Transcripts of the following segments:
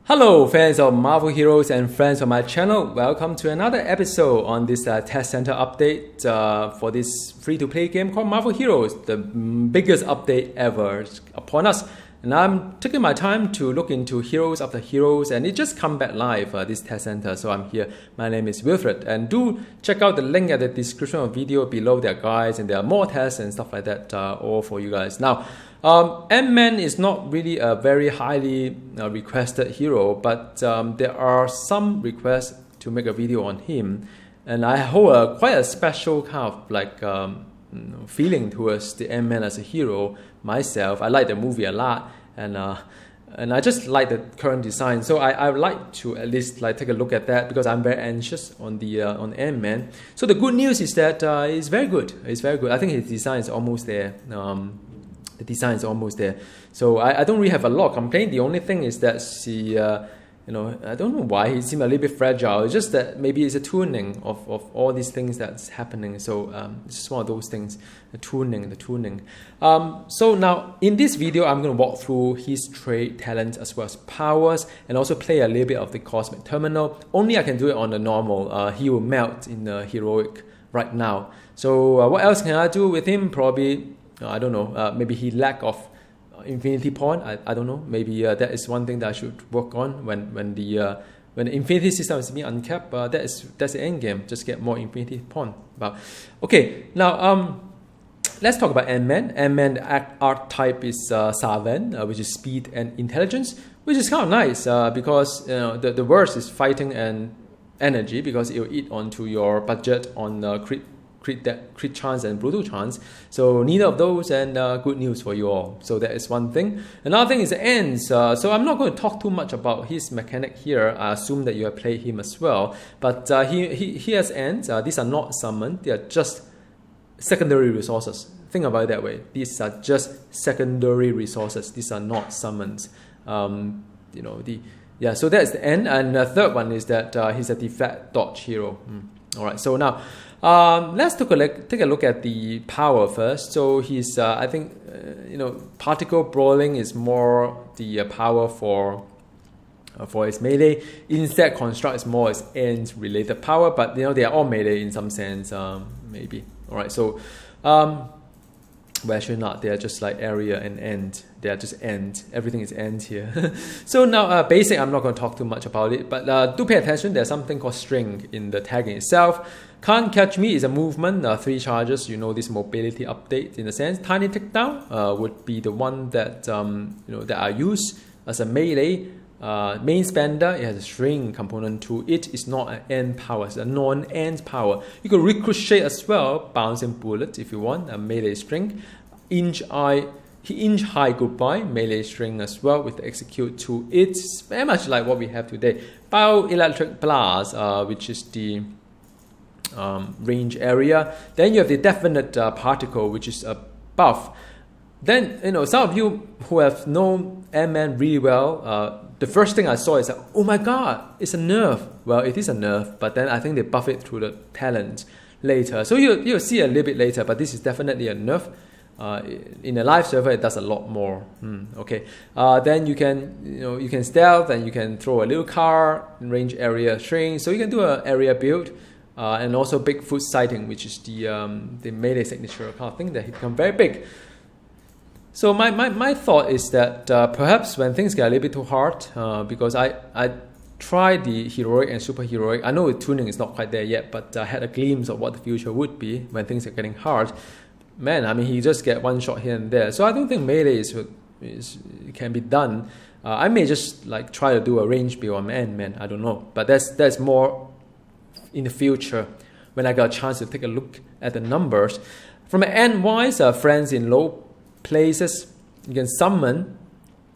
Hello fans of Marvel Heroes and friends of my channel, welcome to another episode on this test center update for this free-to-play game called Marvel Heroes, the biggest update ever upon us. And I'm taking my time to look into Heroes After Heroes, and it just come back live, this test center, so I'm here. My name is Wilfred, and do check out the link at the description of the video below. There are guides and there are more tests and stuff like that all for you guys. Now, Ant-Man is not really a very highly requested hero, but there are some requests to make a video on him, and I hold quite a special kind of like feeling towards the Ant-Man as a hero myself. I like the movie a lot, and I just like the current design. So I would like to at least like take a look at that because I'm very anxious on the on Ant-Man. So the good news is that it's very good. It's very good. I think his design is almost there. The design is almost there, so I don't really have a lot of complaint. The only thing is that she, I don't know why he seemed a little bit fragile. It's just that maybe it's a tuning of all these things that's happening. So it's just one of those things, the tuning. So now in this video, I'm going to walk through his trait, talents, as well as powers, and also play a little bit of the Cosmic Terminal. Only I can do it on the normal. He will melt in the heroic right now. So what else can I do with him? Probably. I don't know, maybe he lack of infinity point. I don't know, maybe that is one thing that I should work on when the infinity system is being uncapped. That's the end game, just get more infinity point. Okay, now let's talk about Ant-Man. Ant-Man archetype is Savant, which is speed and intelligence, which is kind of nice because the worst is fighting and energy, because it will eat onto your budget on crit chance and brutal chance. So neither of those, and good news for you all. So that is one thing. Another thing is the ends. So I'm not going to talk too much about his mechanic here. I assume that you have played him as well. But he has ends. These are not summoned. They are just secondary resources. Think about it that way. These are just secondary resources. These are not summons. So that's the end. And the third one is that he's a defect dodge hero. All right. So now, let's take a look at the power first. So he's, I think, particle brawling is more the power for his melee. Insect construct is more his end related power, but they are all melee in some sense, maybe. All right. So, well, actually not. They are just like area and end. They are just end. Everything is end here. So now, basic, I'm not going to talk too much about it, but do pay attention. There's something called string in the tagging itself. Can't catch me is a movement, 3 charges. This mobility update in a sense. Tiny takedown would be the one that that I use as a melee. Main spender, it has a string component to it. It's not an end power, it's a non-end power. You can ricochet as well, bouncing bullet if you want, a melee string. Inch high goodbye, melee string as well with the execute to it. It's very much like what we have today. Bioelectric blast, which is the range area. Then you have the definite particle, which is a buff. Then some of you who have known Ant-Man really well, the first thing I saw is that, oh my god, it's a nerf. Well, it is a nerf, but then I think they buff it through the talent later. So you'll see a little bit later, but this is definitely a nerf. In a live server, it does a lot more. Okay. Then you can stealth, and you can throw a little car, range area string. So you can do an area build, and also Bigfoot sighting, which is the melee signature kind of thing that become very big. So my thought is that perhaps when things get a little bit too hard, because I tried the heroic and super heroic. I know the tuning is not quite there yet, but I had a glimpse of what the future would be when things are getting hard. Man, I mean, he just get one shot here and there. So I don't think melee can be done. I may just like try to do a range build on Ant-Man. I don't know, but that's more in the future when I got a chance to take a look at the numbers. From an end-wise, friends in low places, you can summon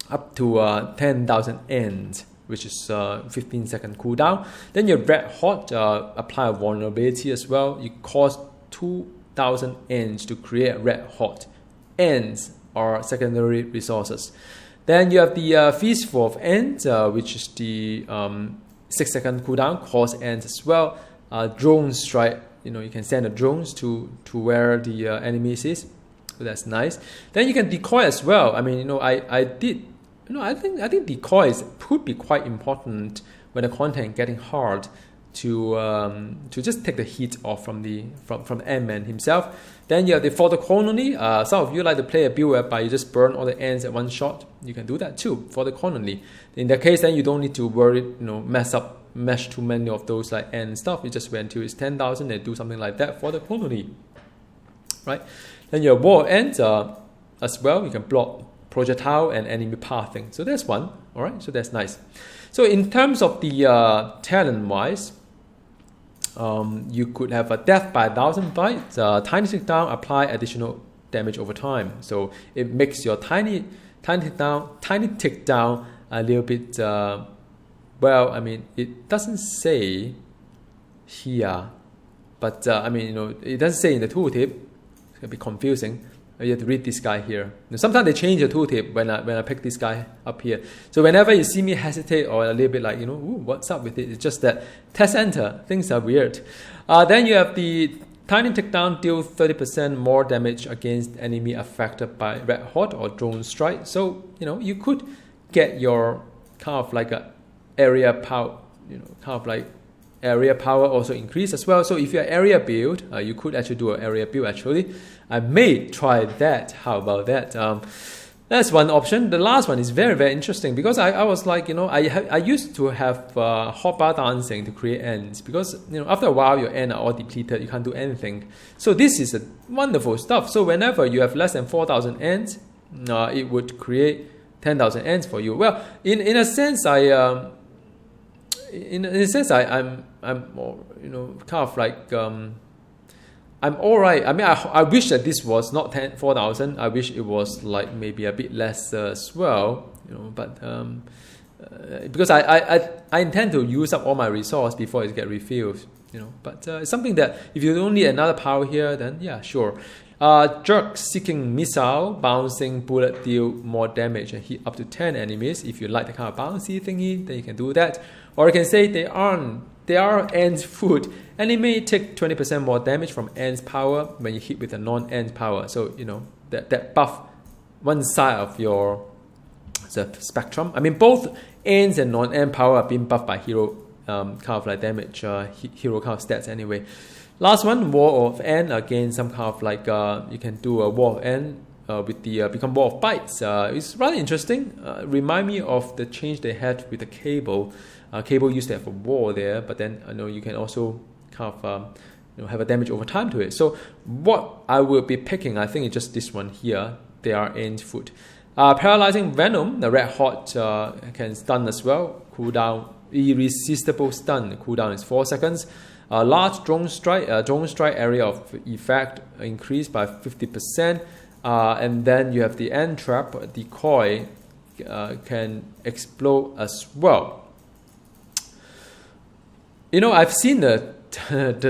up to 10,000 ends, which is 15-second cooldown. Then your red hot, apply a vulnerability as well. You cost 2,000 ends to create red hot. Ends are secondary resources. Then you have the feastful of ends, which is the 6-second cooldown, cost ends as well. Drone strike, you can send the drones to where the enemies is. So that's nice. Then you can decoy as well. I mean, I did I think decoys could be quite important when the content getting hard to just take the heat off from Ant-Man himself. Then you have the fodder colony. Some of you like to play a build whereby you just burn all the ants at one shot. You can do that too, fodder colony. In that case, then you don't need to worry, mesh too many of those like ant stuff. You just wait until it's 10,000 and do something like that for the colony, right? Then your wall ants as well. You can block projectile and enemy pathing. So that's one. All right. So that's nice. So in terms of the talent wise, you could have a death by 1,000 bites, tiny tick down, apply additional damage over time. So it makes your tiny tick down a little bit. It doesn't say here, but it doesn't say in the tooltip. It's gonna be confusing. You have to read this guy here. Now, sometimes they change the tooltip when I pick this guy up here. So whenever you see me hesitate or a little bit like, ooh, what's up with it? It's just that test enter. Things are weird. Then you have the tiny takedown, deal 30% more damage against enemy affected by red hot or drone strike. So, you could get your kind of like a area power, area power also increase as well. So if you're area build, you could actually do an area build actually. I may try that. How about that? That's one option. The last one is very, very interesting because I was like, I used to have hotbar dancing to create ends because, after a while your ends are all depleted. You can't do anything. So this is a wonderful stuff. So whenever you have less than 4,000 ends, it would create 10,000 ends for you. Well, in a sense, I'm more, kind of like, I'm all right. I mean, I wish that this was not 4,000. I wish it was like maybe a bit less as well, but because I intend to use up all my resource before it get refilled, but it's something that if you don't need another power here, then yeah, sure. Jerk seeking missile, bouncing bullet deal more damage and hit up to 10 enemies. If you like the kind of bouncy thingy, then you can do that. Or you can say they are ant food. Enemy take 20% more damage from ants power when you hit with a non-ant power. So that buff one side of your spectrum. I mean, both ants and non-ant power are being buffed by hero kind of like damage, hero kind of stats anyway. Last one, War of Ant. Again, some kind of like you can do a War of Ant with the become War of Bites. It's rather interesting. Remind me of the change they had with the Cable. Cable used to have a war there, but then you can also kind of have a damage over time to it. So what I will be picking, I think, is just this one here. They are ant food. Paralyzing Venom, the red hot can stun as well. Cooldown, irresistible stun. Cooldown is 4 seconds. Large drone strike area of effect increased by 50%. And then you have the ant trap decoy can explode as well. I've seen the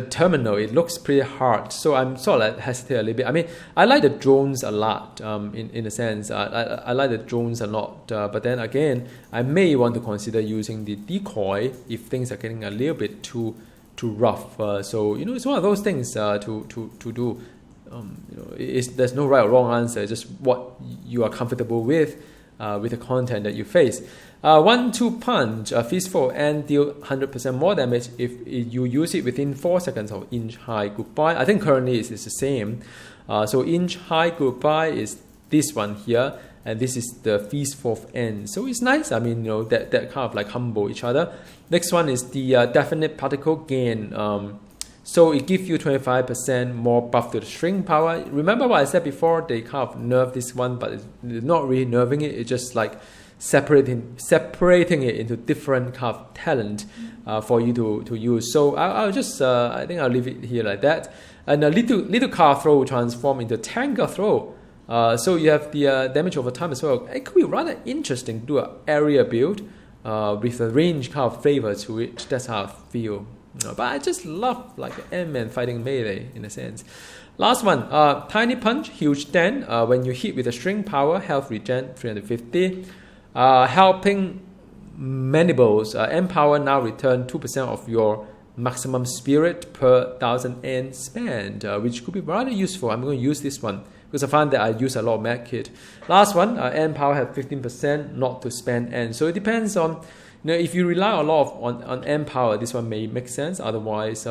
terminal. It looks pretty hard, so I'm sort of like hesitate a little bit. I mean, I like the drones a lot. In a sense, I like the drones a lot. But then again, I may want to consider using the decoy if things are getting a little bit too rough. So it's one of those things to do. There's no right or wrong answer. It's just what you are comfortable with the content that you face. 1-2 punch, fistful and deal 100% more damage if you use it within 4 seconds of inch high goodbye. I think currently it's the same. So inch high goodbye is this one here, and this is the fistful end. So it's nice. I mean, that kind of like humble each other. Next one is the definite particle gain. So it gives you 25% more buff to the string power. Remember what I said before? They kind of nerfed this one, but it's not really nerfing it. It's just like separating it into different kind of talent for you to use. So I'll just I think I'll leave it here like that. And a little car throw will transform into tanker throw. So you have the damage over time as well. It could be rather interesting to do an area build with a range kind of flavor to it. That's how I feel. But I just love like Ant-Man fighting melee in a sense. Last one, tiny punch, huge dent. When you hit with a string power, health regen 350. Helping mandibles, Empower now return 2% of your maximum spirit per 1,000 ends spent, which could be rather useful. I'm going to use this one because I find that I use a lot of med kit. Last one, N power has 15%, not to spend N. So it depends on, if you rely a lot on N power, this one may make sense. Otherwise,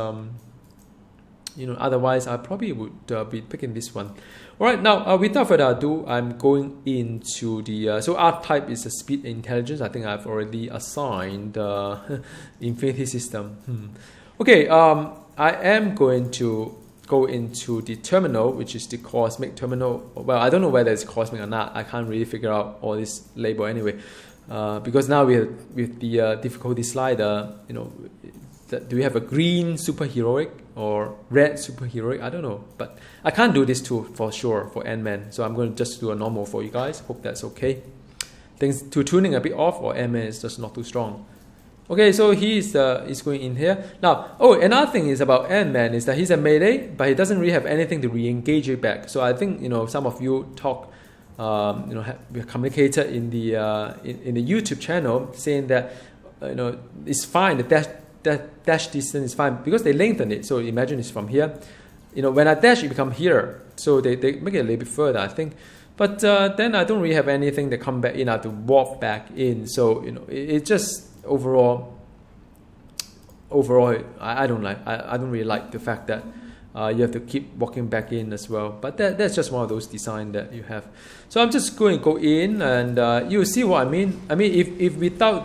otherwise I probably would be picking this one. All right, now without further ado, I'm going into the so archetype is a speed intelligence. I think I've already assigned Infinity System. Okay, I am going to go into the terminal, which is the cosmic terminal. Well, I don't know whether it's cosmic or not. I can't really figure out all this label anyway, because now with the difficulty slider, do we have a green superheroic or red superheroic? I don't know, but I can't do this too for sure for Ant-Man, so I'm going to just do a normal for you guys. Hope that's okay. Things to tuning a bit off, or Ant-Man is just not too strong. Okay, so he's going in here. Now, another thing is about Ant-Man is that he's a melee, but he doesn't really have anything to re-engage it back. So I think, some of you talk, we communicated in the YouTube channel saying that, it's fine, that dash distance is fine because they lengthen it. So imagine it's from here. When I dash, it become here. So they make it a little bit further, I think. But then I don't really have anything to come back in. I have to walk back in. So, it just... Overall, I don't really like the fact that you have to keep walking back in as well. But that's just one of those designs that you have. So I'm just going to go in, and you see what I mean. I mean, if without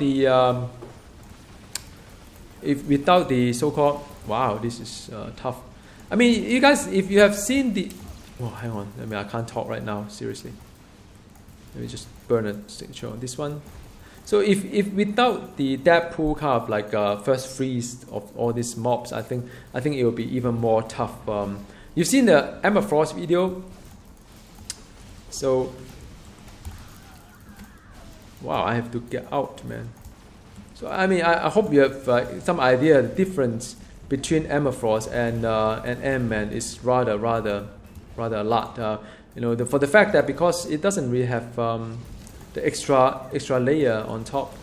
the so-called, wow, this is tough. I mean, you guys, if you have seen the, hang on. I mean, I can't talk right now. Seriously, let me just burn a signature on this one. So if without the Deadpool kind of like first freeze of all these mobs, I think it will be even more tough. You've seen the Emma Frost video, so wow, I have to get out, man. So I mean, I hope you have some idea. The difference between Emma Frost and Ant-Man is rather a lot. For the fact that because it doesn't really have the extra layer on top,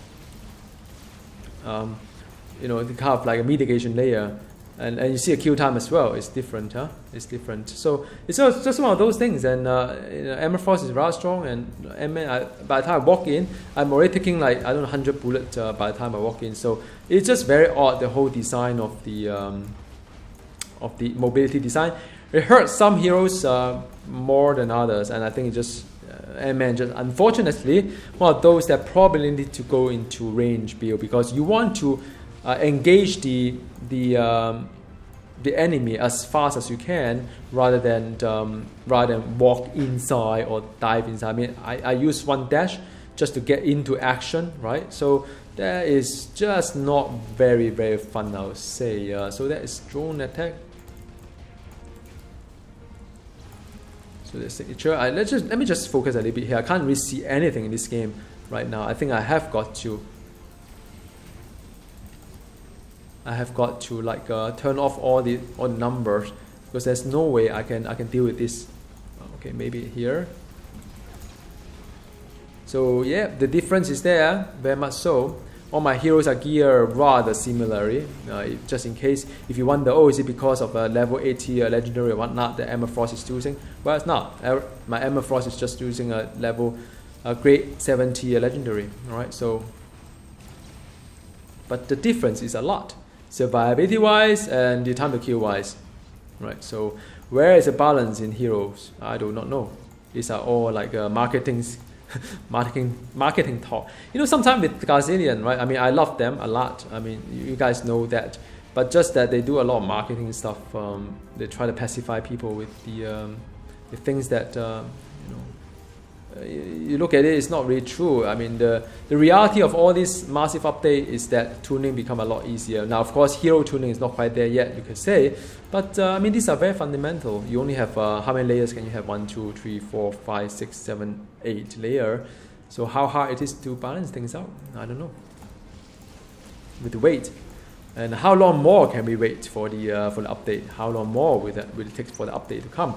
the kind of like a mitigation layer, and you see a kill time as well. It's different, It's different. So it's just one of those things. And Emma Frost is rather strong, and by the time I walk in, I'm already taking like 100 bullets by the time I walk in. So it's just very odd, the whole design of the mobility design. It hurts some heroes more than others, and I think it just. Ant-Man just unfortunately one of those that probably need to go into range build, because you want to engage the enemy as fast as you can rather than walk inside or dive inside. I mean, I use one dash just to get into action, right? So that is just not very, very fun, I would say. So that is drone attack. So the signature, let me just focus a little bit here. I can't really see anything in this game right now. I think I have got to like turn off all the numbers, because there's no way I can deal with this. Okay, maybe here. So yeah, the difference is there, very much so. All my heroes are geared rather similarly. Just in case, if you wonder, is it because of a level 80 legendary or whatnot that Emma Frost is using? Well, it's not. My Emma Frost is just using a level grade 70 legendary. All right, so. But the difference is a lot, survivability wise and the time to kill wise. Right. So where is the balance in heroes? I do not know. These are all like marketing talk. Sometimes with Gazillion, right? I mean, I love them a lot. I mean, you guys know that. But just that they do a lot of marketing stuff. They try to pacify people with the things that you look at it, it's not really true. I mean, the reality of all this massive update is that tuning become a lot easier. Now, of course, hero tuning is not quite there yet, you could say. But I mean, these are very fundamental. You only have how many layers can you have? 1, 2, 3, 4, 5, 6, 7, 8 layer. So how hard it is to balance things out, I don't know. With the weight, and how long more can we wait for the update? How long more will it take for the update to come?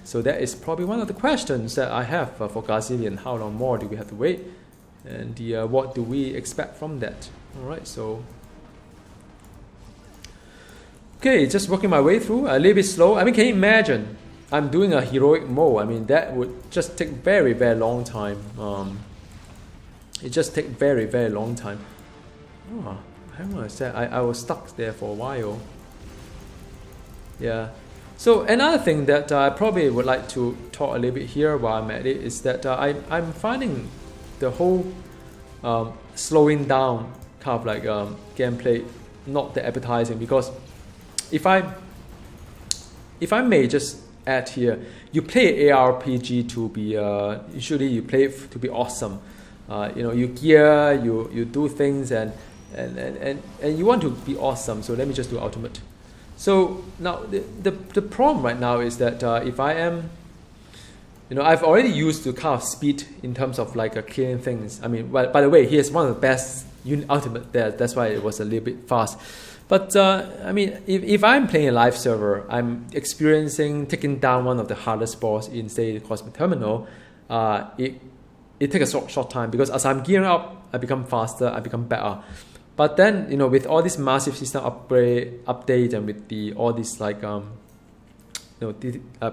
So that is probably one of the questions that I have for Gazillion. How long more do we have to wait? And what do we expect from that? Alright, so okay, just working my way through, a little bit slow. I mean, can you imagine I'm doing a heroic mode, I mean, that would just take very, very long time. It just take very, very long time. Oh, hang on a sec. I was stuck there for a while. Yeah. So another thing that I probably would like to talk a little bit here while I'm at it is that I'm finding the whole slowing down kind of like gameplay not that appetizing, because if I may just add here, you play ARPG to be usually you play it to be awesome. You gear, you do things and you want to be awesome. So let me just do ultimate. So now the problem right now is that if I am, I've already used the kind of speed in terms of like clearing things. I mean, by the way, here's one of the best ultimate there. That's why it was a little bit fast. But I mean, if I'm playing a live server, I'm experiencing taking down one of the hardest boss in, say, the Cosmic Terminal. It takes a short time, because as I'm gearing up, I become faster, I become better. But then, with all this massive system update and with all this like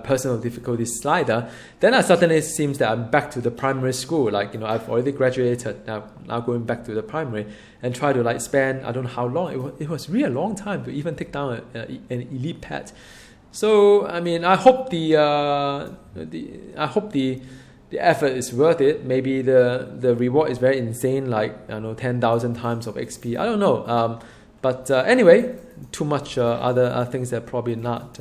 personal difficulty slider, then I suddenly seems that I'm back to the primary school. Like, I've already graduated, now going back to the primary and try to like spend, I don't know how long, it was really a long time to even take down an elite pet. So, I mean, I hope the effort is worth it. Maybe the reward is very insane, like 10,000 times of XP. I don't know. But anyway, too much other things that probably not.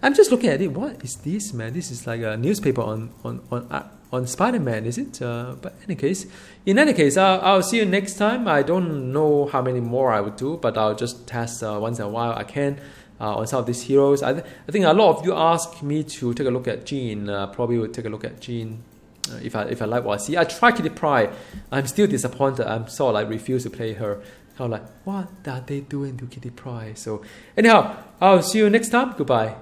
I'm just looking at it. What is this, man? This is like a newspaper on Spider-Man, is it? But in any case, I'll see you next time. I don't know how many more I would do, but I'll just test once in a while I can on some of these heroes. I think a lot of you ask me to take a look at Jean. Probably will take a look at Jean. If I like what I see. I try Kitty Pryde. I'm still disappointed. I'm sort of like refuse to play her. Kind of like, what are they doing to Kitty Pryde? So anyhow, I'll see you next time. Goodbye.